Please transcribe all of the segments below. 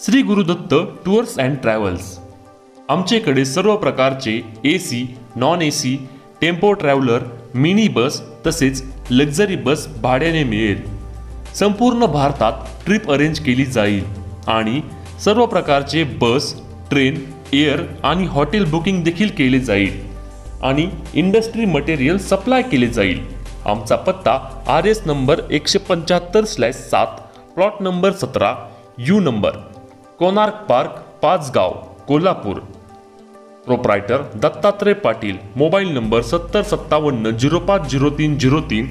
Shri Gurudatt tours and travels. आमच्याकडे सर्व प्रकारचे AC, non AC, tempo traveller, mini bus तसेच लक्झरी बस भाड्याने मिळेल। संपूर्ण भारतात ट्रिप अरेंज केली जाईल आणि सर्व प्रकारचे बस, ट्रेन, एअर आणि हॉटेल बुकिंग देखील केले जाईल आणि इंडस्ट्री मटेरियल सप्लाय केले जाईल। आमचा पत्ता RS number 175/7, plot number 17, U number, Konark park, Pachgaon, Kolhapur. Proprietor Dattatray Patil. Mobile number 7057050303,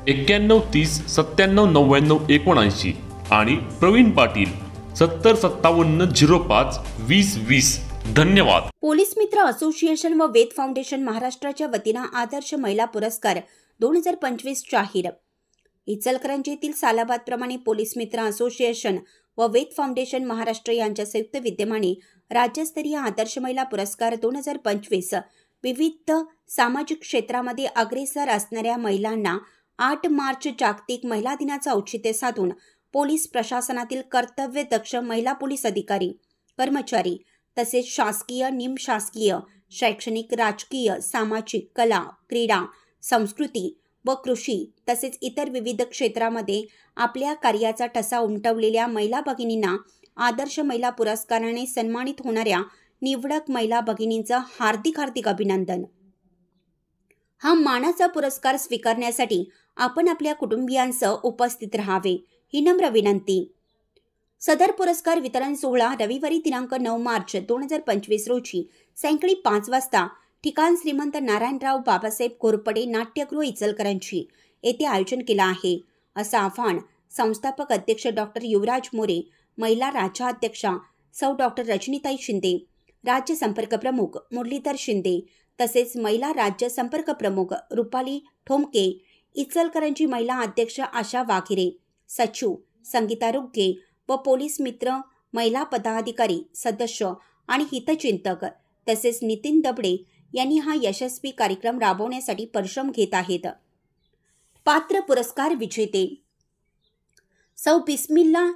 9130979979 आणि प्रवीण पाटील 7057052020। धन्यवाद। पोलीस मित्र असोसिएशन व वेद फाउंडेशन महाराष्ट्राच्या वतीने आदर्श महिला पुरस्कार 2025 जाहीर। इचलकरंजी येथील सालाबाद प्रमाणे पोलीस मित्र असोसिएशन व वेद फाउंडेशन महाराष्ट्र यांच्या संयुक्त विद्यमाने राज्यस्तरीय आदर्श महिला पुरस्कार 2025 विविध सामाजिक क्षेत्रामध्ये अग्रेसर असणाऱ्या महिलांना 8 मार्च जागतिक महिला दिनाचे औचित्य साधून पोलीस प्रशासनातील कर्तव्यदक्ष महिला पोलीस अधिकारी, कर्मचारी तसेच शासकीय, निमशासकीय, शैक्षणिक, राजकीय, सामाजिक, कला, क्रीडा, संस्कृती व कृषी तसेच इतर विविध क्षेत्रामध्ये आपल्या कार्याचा ठसा उमटवलेल्या महिला भगिनींना आदर्श महिला पुरस्काराने सन्मानित होणाऱ्या निवडक महिला भगिनींचं हार्दिक अभिनंदन। हा मानाचा पुरस्कार स्वीकारण्यासाठी आपण आपल्या कुटुंबियांसह उपस्थित राहावे ही नम्र विनंती। सदर पुरस्कार वितरण सोहळा रविवारी दिनांक 9 मार्च 2025 रोजी सायंकाळी 5 वाजता ठिकाण श्रीमंत नारायणराव बाबासाहेब घोरपडे नाट्यगृह इचलकरंजी येथे आयोजन केला आहे, असं आवाहन संस्थापक अध्यक्ष डॉक्टर युवराज मोरे, महिला राज्याध्यक्षा सौ डॉक्टर रजनीताई शिंदे, राज्य संपर्क प्रमुख मुरलीधर शिंदे तसेच महिला राज्य संपर्क प्रमुख रुपाली ठोमके, इचलकरंजी महिला अध्यक्ष आशा वाघिरे, सचिव संगीता रुग्गे व पोलीस मित्र महिला पदाधिकारी, सदस्य आणि हितचिंतक तसेच नितीन दबडे यांनी हा यशस्वी कार्यक्रम राबवण्यासाठी परिश्रम घेत आहेत। पात्र पुरस्कार विजेते सौ बिस्मिल्ला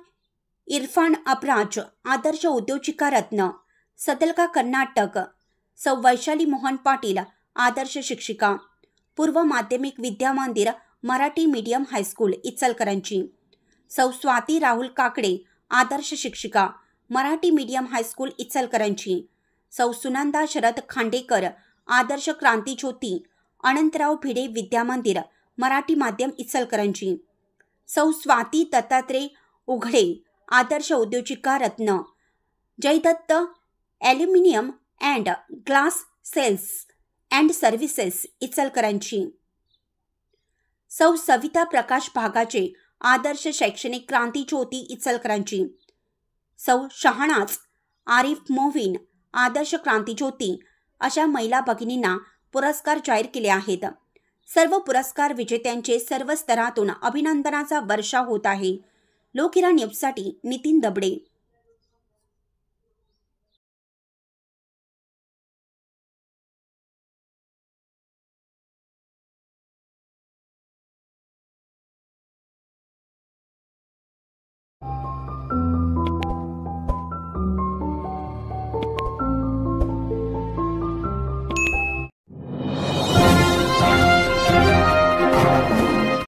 इरफान अब्राज, आदर्श उद्योजिका रत्न, सदलका कर्नाटक। सौ वैशाली मोहन पाटील, आदर्श शिक्षिका, पूर्व माध्यमिक विद्या मंदिर मराठी मीडियम हायस्कूल इचलकरंजी। सौ स्वाती राहुल काकडे, आदर्श शिक्षिका, मराठी मीडियम हायस्कूल इचलकरंजी। सौ सुनंदा शरद खांडेकर, आदर्श क्रांती ज्योती, अनंतराव भिडे विद्या मंदिर मराठी माध्यम इचलकरंजी। सौ स्वाती दत्तात्रय उघडे, आदर्श उद्योजिका रत्न, Jaydatt aluminium and glass sales and services Ichalkaranji. सौ सविता प्रकाश भागाचे, आदर्श शैक्षणिक क्रांती ज्योती इचलकरंजी। सौ शहानाज आरिफ मोविन, आदर्श क्रांती ज्योती अशा महिला भगिनींना पुरस्कार जाहीर केले आहेत। सर्व पुरस्कार विजेत्यांचे सर्व स्तरातून अभिनंदनाचा वर्षाव होत आहे। लोकहिरा न्यूजसाठी नितीन दबडे।